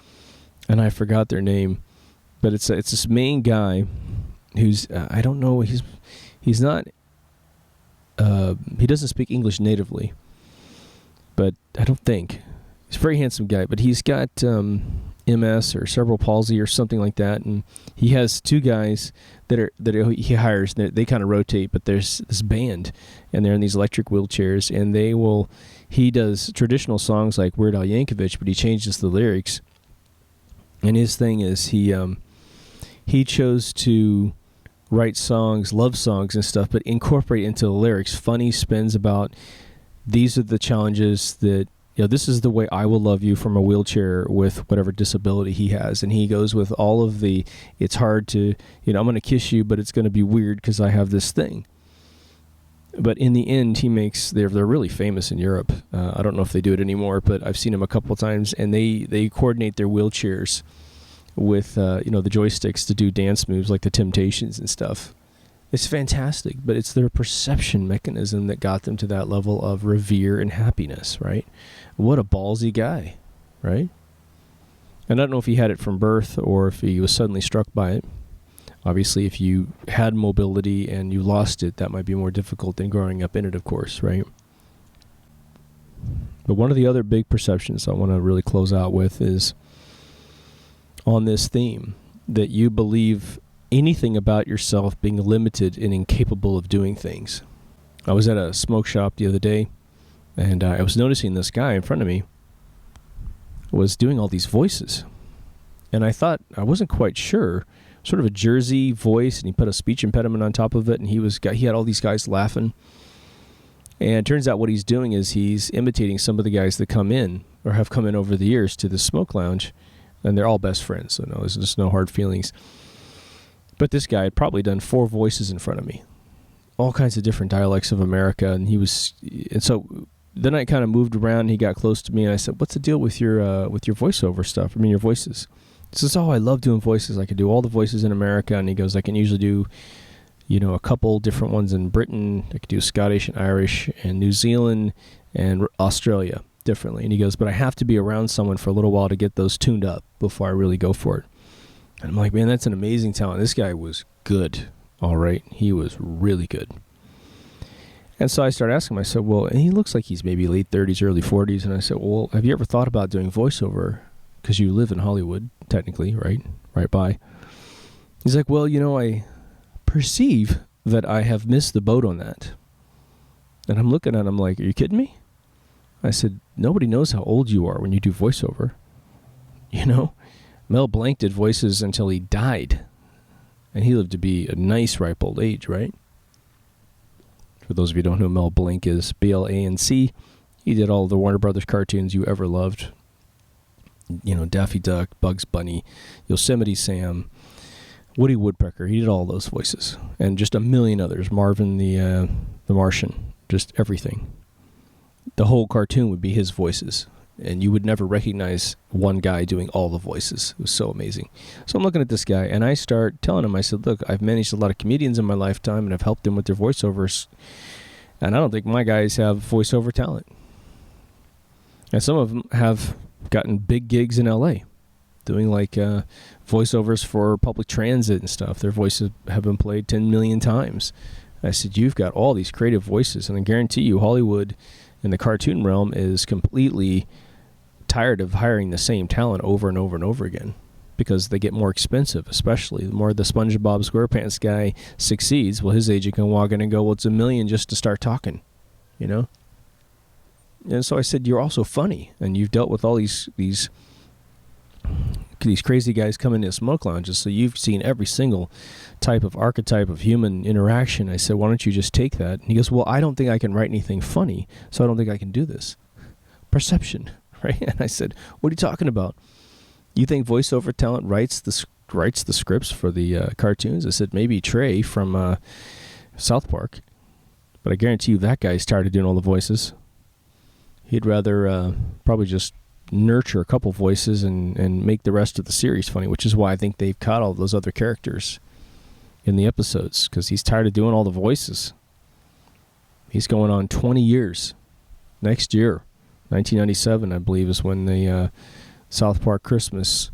and I forgot their name, but it's this main guy who's, I don't know, he's not, he doesn't speak English natively, but I don't think. He's a very handsome guy, but he's got MS or cerebral palsy or something like that, and he has two guys that he hires. They kind of rotate, but there's this band, and they're in these electric wheelchairs, and he does traditional songs like Weird Al Yankovic, but he changes the lyrics. And his thing is he chose to write songs, love songs and stuff, but incorporate into the lyrics funny spins about these are the challenges that, this is the way I will love you from a wheelchair with whatever disability he has. And he goes with all of it's hard to, I'm going to kiss you, but it's going to be weird because I have this thing. But in the end, they're really famous in Europe. I don't know if they do it anymore, but I've seen him a couple of times, and they coordinate their wheelchairs with the joysticks to do dance moves like the Temptations and stuff. It's fantastic, but it's their perception mechanism that got them to that level of revere and happiness, right? What a ballsy guy, right? And I don't know if he had it from birth or if he was suddenly struck by it. Obviously, if you had mobility and you lost it, that might be more difficult than growing up in it, of course, right? But one of the other big perceptions I want to really close out with is on this theme, that you believe anything about yourself being limited and incapable of doing things. I was at a smoke shop the other day, and I was noticing this guy in front of me was doing all these voices. And I thought, I wasn't quite sure, sort of a Jersey voice, and he put a speech impediment on top of it, and he had all these guys laughing. And it turns out what he's doing is he's imitating some of the guys that come in, or have come in over the years to the smoke lounge, and they're all best friends, so no, there's just no hard feelings. But this guy had probably done 4 voices in front of me, all kinds of different dialects of America, and so then I kind of moved around, and he got close to me, and I said, "What's the deal with your voiceover stuff? I mean, your voices?" He says, "Oh, I love doing voices. I can do all the voices in America," and he goes, "I can usually do, a couple different ones in Britain. I could do Scottish and Irish and New Zealand and Australia differently." And he goes, "But I have to be around someone for a little while to get those tuned up before I really go for it." And I'm like, man, that's an amazing talent. This guy was good, all right? He was really good. And so I started asking him, I said, well, and he looks like he's maybe late 30s, early 40s. And I said, well, have you ever thought about doing voiceover? Because you live in Hollywood, technically, right? Right by. He's like, well, I perceive that I have missed the boat on that. And I'm looking at him like, are you kidding me? I said, nobody knows how old you are when you do voiceover. Mel Blanc did voices until he died. And he lived to be a nice, ripe old age, right? For those of you who don't know who Mel Blanc is, B-L-A-N-C. He did all the Warner Brothers cartoons you ever loved. Daffy Duck, Bugs Bunny, Yosemite Sam, Woody Woodpecker. He did all those voices. And just a million others. Marvin the Martian. Just everything. The whole cartoon would be his voices. And you would never recognize one guy doing all the voices. It was so amazing. So I'm looking at this guy, and I start telling him, I said, look, I've managed a lot of comedians in my lifetime, and I've helped them with their voiceovers. And I don't think my guys have voiceover talent. And some of them have gotten big gigs in L.A., doing like voiceovers for public transit and stuff. Their voices have been played 10 million times. I said, you've got all these creative voices, and I guarantee you Hollywood in the cartoon realm is completely tired of hiring the same talent over and over and over again because they get more expensive, especially the more the SpongeBob SquarePants guy succeeds. Well, his agent can walk in and go, well, it's $1 million just to start talking, And so I said, you're also funny, and you've dealt with all these crazy guys coming into smoke lounges, so you've seen every single type of archetype of human interaction. I said, why don't you just take that? And he goes, well, I don't think I can write anything funny, so I don't think I can do this. Perception. Right? And I said, what are you talking about? You think voiceover talent writes the scripts for the cartoons? I said, maybe Trey from South Park. But I guarantee you that guy started doing all the voices. He'd rather probably just nurture a couple voices and make the rest of the series funny, which is why I think they've caught all those other characters in the episodes, because he's tired of doing all the voices. He's going on 20 years. Next year. 1997, I believe, is when the South Park Christmas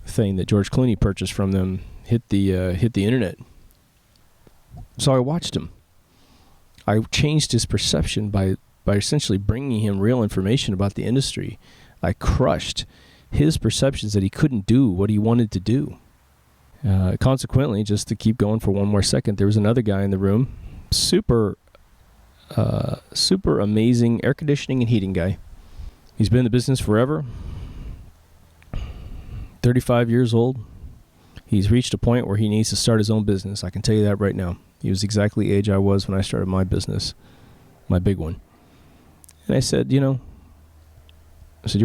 thing that George Clooney purchased from them hit the internet. So I watched him. I changed his perception by essentially bringing him real information about the industry. I crushed his perceptions that he couldn't do what he wanted to do. Consequently, just to keep going for one more second, there was another guy in the room, super amazing air conditioning and heating guy. He's been in the business forever, 35 years old. He's reached a point where he needs to start his own business. I can tell you that right now. He was exactly the age I was when I started my business, my big one. And I said, you're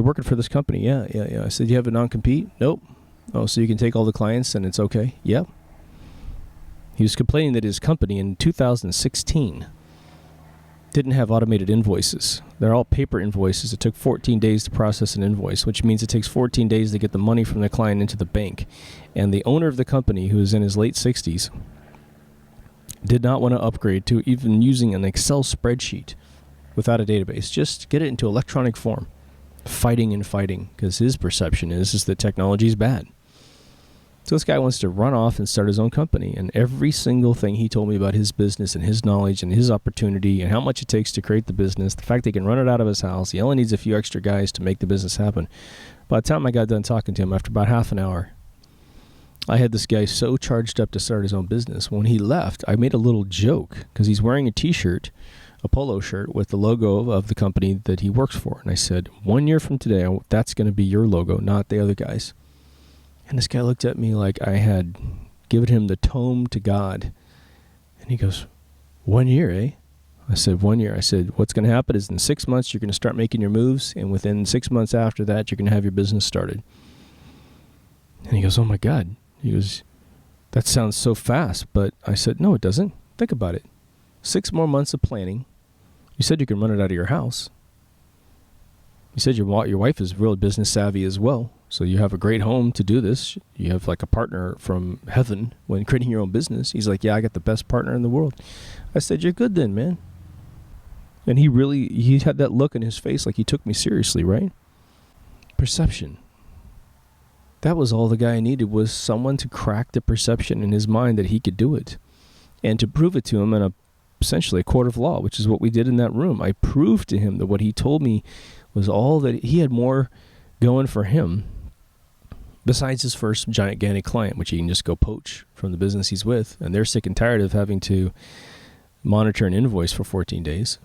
working for this company? Yeah. I said, you have a non-compete? Nope. Oh, so you can take all the clients and it's okay? Yep. He was complaining that his company in 2016 didn't have automated invoices. They're all paper invoices. It took 14 days to process an invoice, which means it takes 14 days to get the money from the client into the bank. And the owner of the company, who is in his late 60s, did not want to upgrade to even using an Excel spreadsheet without a database. Just get it into electronic form. Fighting, because his perception is that technology is bad. So this guy wants to run off and start his own company, and every single thing he told me about his business and his knowledge and his opportunity and how much it takes to create the business, the fact they can run it out of his house, he only needs a few extra guys to make the business happen. By the time I got done talking to him, after about half an hour, I had this guy so charged up to start his own business. When he left, I made a little joke because he's wearing a t-shirt, a polo shirt with the logo of the company that he works for. And I said, 1 year from today, that's going to be your logo, not the other guy's. And this guy looked at me like I had given him the tome to God. And he goes, 1 year, eh? I said, 1 year. I said, what's going to happen is in 6 months, you're going to start making your moves. And within 6 months after that, you're going to have your business started. And he goes, oh my God. He goes, that sounds so fast. But I said, no, it doesn't. Think about it. 6 more months of planning. You said you can run it out of your house. You said your wife is real business savvy as well. So you have a great home to do this. You have like a partner from heaven when creating your own business. He's like, yeah, I got the best partner in the world. I said, you're good then, man. And he had that look in his face like he took me seriously, right? Perception. That was all the guy needed, was someone to crack the perception in his mind that he could do it. And to prove it to him in essentially a court of law, which is what we did in that room. I proved to him that what he told me was all that he had more going for him besides his first gigantic client, which he can just go poach from the business he's with. And they're sick and tired of having to monitor an invoice for 14 days.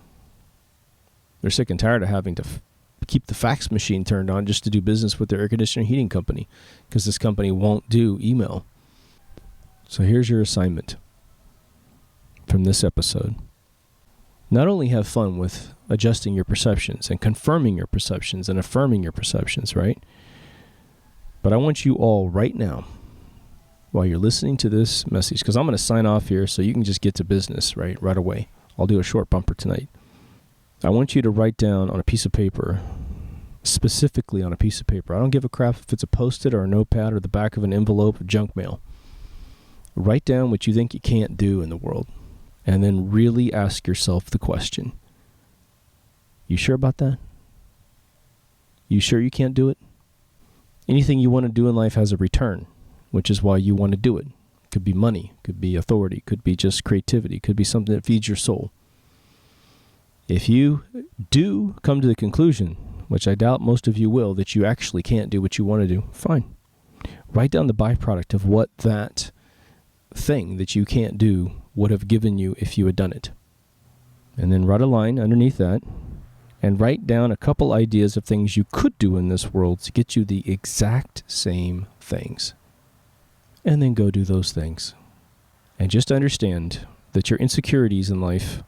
They're sick and tired of having to keep the fax machine turned on just to do business with their air conditioning heating company because this company won't do email. So here's your assignment from this episode. Not only have fun with adjusting your perceptions and confirming your perceptions and affirming your perceptions, right? But I want you all right now, while you're listening to this message, because I'm going to sign off here so you can just get to business, right away. I'll do a short bumper tonight. I want you to write down on a piece of paper, specifically on a piece of paper. I don't give a crap if it's a Post-it or a notepad or the back of an envelope of junk mail. Write down what you think you can't do in the world. And then really ask yourself the question. You sure about that? You sure you can't do it? Anything you want to do in life has a return, which is why you want to do it. Could be money, could be authority, could be just creativity, could be something that feeds your soul. If you do come to the conclusion, which I doubt most of you will, that you actually can't do what you want to do, fine. Write down the byproduct of what that thing that you can't do would have given you if you had done it. And then write a line underneath that and write down a couple ideas of things you could do in this world to get you the exact same things. And then go do those things. And just understand that your insecurities in life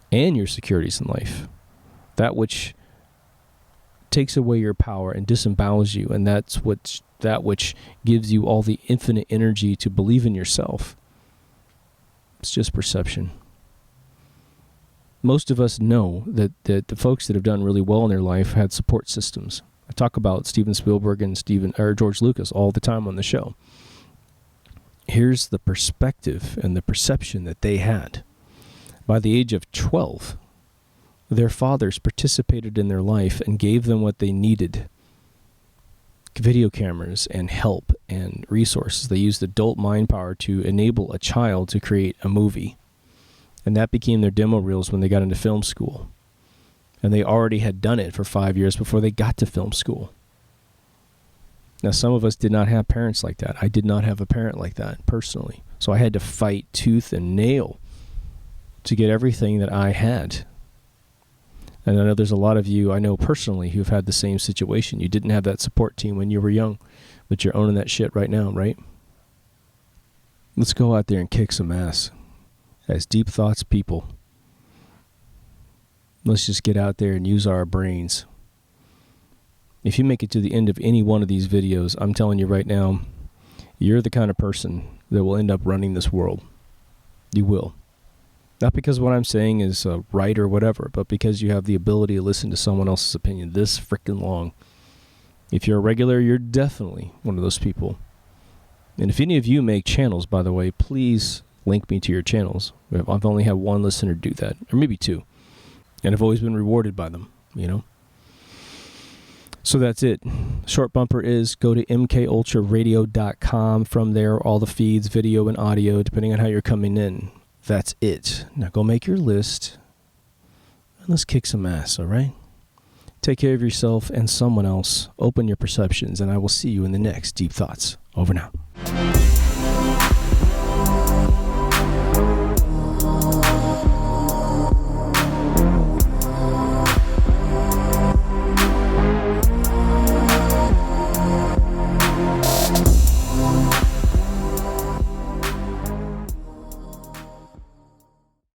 and your securities in life, that which takes away your power and disembowels you, and that which gives you all the infinite energy to believe in yourself, it's just perception. Most of us know that the folks that have done really well in their life had support systems. I talk about Steven Spielberg and George Lucas all the time on the show. Here's the perspective and the perception that they had. By the age of 12, their fathers participated in their life and gave them what they needed. Video cameras and help and resources. They used adult mind power to enable a child to create a movie. And that became their demo reels when they got into film school. And they already had done it for 5 years before they got to film school. Now, some of us did not have parents like that. I did not have a parent like that personally. So I had to fight tooth and nail to get everything that I had. And I know there's a lot of you I know personally who've had the same situation. You didn't have that support team when you were young, but you're owning that shit right now, right? Let's go out there and kick some ass as deep thoughts people. Let's just get out there and use our brains. If you make it to the end of any one of these videos, I'm telling you right now, you're the kind of person that will end up running this world. You will. Not because what I'm saying is right or whatever, but because you have the ability to listen to someone else's opinion this freaking long. If you're a regular, you're definitely one of those people. And if any of you make channels, by the way, please link me to your channels. I've only had one listener do that, or maybe two. And I've always been rewarded by them, you know. So that's it. Short bumper is go to mkultraradio.com. From there, all the feeds, video and audio, depending on how you're coming in. That's it. Now go make your list. And let's kick some ass, all right? Take care of yourself and someone else. Open your perceptions, and I will see you in the next Deep Thoughts. Over now.